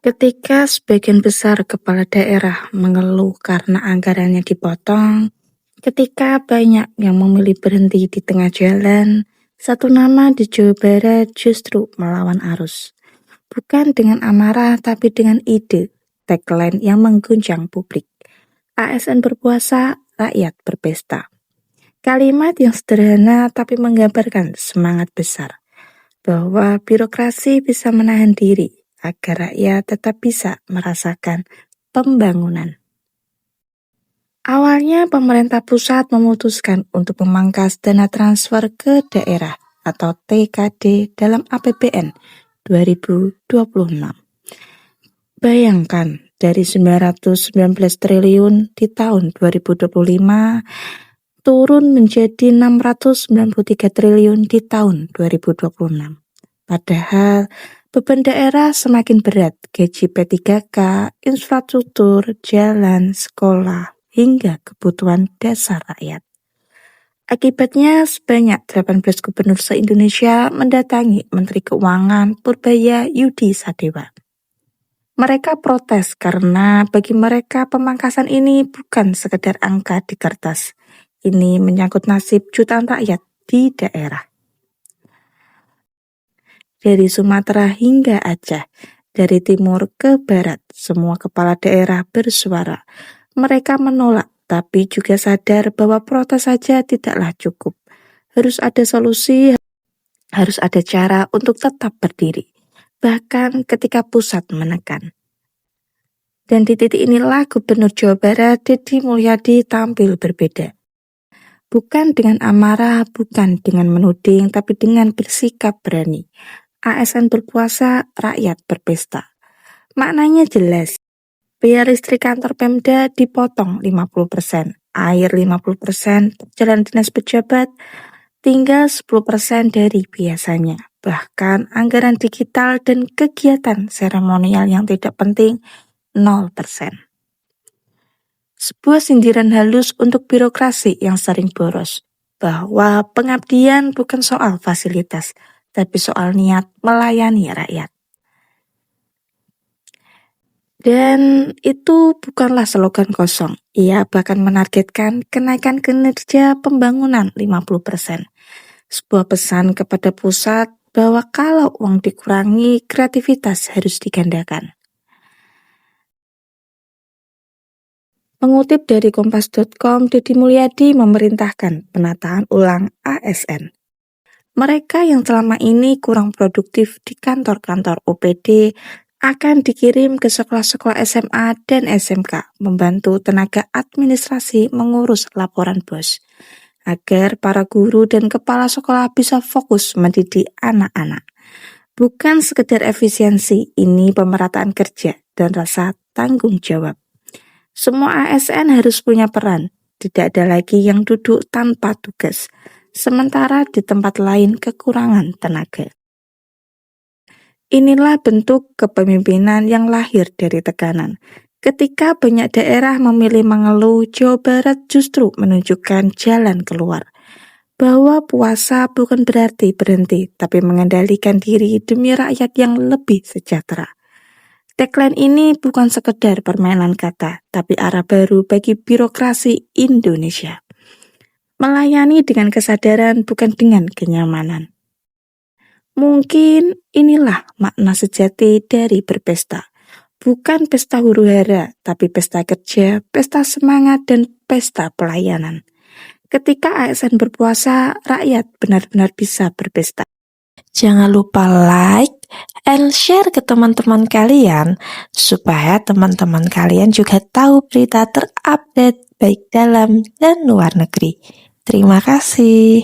Ketika sebagian besar kepala daerah mengeluh karena anggarannya dipotong, ketika banyak yang memilih berhenti di tengah jalan, satu nama di Jawa Barat justru melawan arus. Bukan dengan amarah, tapi dengan ide, tagline yang mengguncang publik. ASN berpuasa, rakyat berpesta. Kalimat yang sederhana tapi menggambarkan semangat besar, bahwa birokrasi bisa menahan diri agar rakyat tetap bisa merasakan pembangunan. Awalnya pemerintah pusat memutuskan untuk memangkas dana transfer ke daerah atau TKD dalam APBN 2026. Bayangkan, dari 919 triliun di tahun 2025 turun menjadi 693 triliun di tahun 2026. Padahal beban daerah semakin berat, gaji P3K, infrastruktur, jalan, sekolah, hingga kebutuhan dasar rakyat. Akibatnya sebanyak 18 gubernur se-Indonesia mendatangi Menteri Keuangan Purbaya Yudi Sadewa. Mereka protes karena bagi mereka pemangkasan ini bukan sekedar angka di kertas. Ini menyangkut nasib jutaan rakyat di daerah. Dari Sumatera hingga Aceh, dari timur ke barat, semua kepala daerah bersuara. Mereka menolak, tapi juga sadar bahwa protes saja tidaklah cukup. Harus ada solusi, harus ada cara untuk tetap berdiri, bahkan ketika pusat menekan. Dan di titik inilah Gubernur Jawa Barat Deddy Mulyadi tampil berbeda. Bukan dengan amarah, bukan dengan menuding, tapi dengan bersikap berani. ASN berpuasa, rakyat berpesta. Maknanya jelas. Biaya listrik kantor Pemda dipotong 50%, air 50%, jalan dinas pejabat tinggal 10% dari biasanya. Bahkan anggaran digital dan kegiatan seremonial yang tidak penting 0%. Sebuah sindiran halus untuk birokrasi yang sering boros, bahwa pengabdian bukan soal fasilitas, tapi soal niat melayani rakyat. Dan itu bukanlah slogan kosong. Ia bahkan menargetkan kenaikan kinerja pembangunan 50%. Sebuah pesan kepada pusat bahwa kalau uang dikurangi, kreativitas harus digandakan. Mengutip dari kompas.com, Deddy Mulyadi memerintahkan penataan ulang ASN. Mereka yang selama ini kurang produktif di kantor-kantor OPD akan dikirim ke sekolah-sekolah SMA dan SMK membantu tenaga administrasi mengurus laporan bos, agar para guru dan kepala sekolah bisa fokus mendidik anak-anak. Bukan sekedar efisiensi, ini pemerataan kerja dan rasa tanggung jawab. Semua ASN harus punya peran, tidak ada lagi yang duduk tanpa tugas, sementara di tempat lain kekurangan tenaga. Inilah bentuk kepemimpinan yang lahir dari tekanan. Ketika banyak daerah memilih mengeluh, Jawa Barat justru menunjukkan jalan keluar. Bahwa puasa bukan berarti berhenti, tapi mengendalikan diri demi rakyat yang lebih sejahtera. Tagline ini bukan sekedar permainan kata, tapi arah baru bagi birokrasi Indonesia. Melayani dengan kesadaran, bukan dengan kenyamanan. Mungkin inilah makna sejati dari berpesta. Bukan pesta huru-hara, tapi pesta kerja, pesta semangat, dan pesta pelayanan. Ketika ASN berpuasa, rakyat benar-benar bisa berpesta. Jangan lupa like and share ke teman-teman kalian, supaya teman-teman kalian juga tahu berita terupdate baik dalam dan luar negeri. Terima kasih.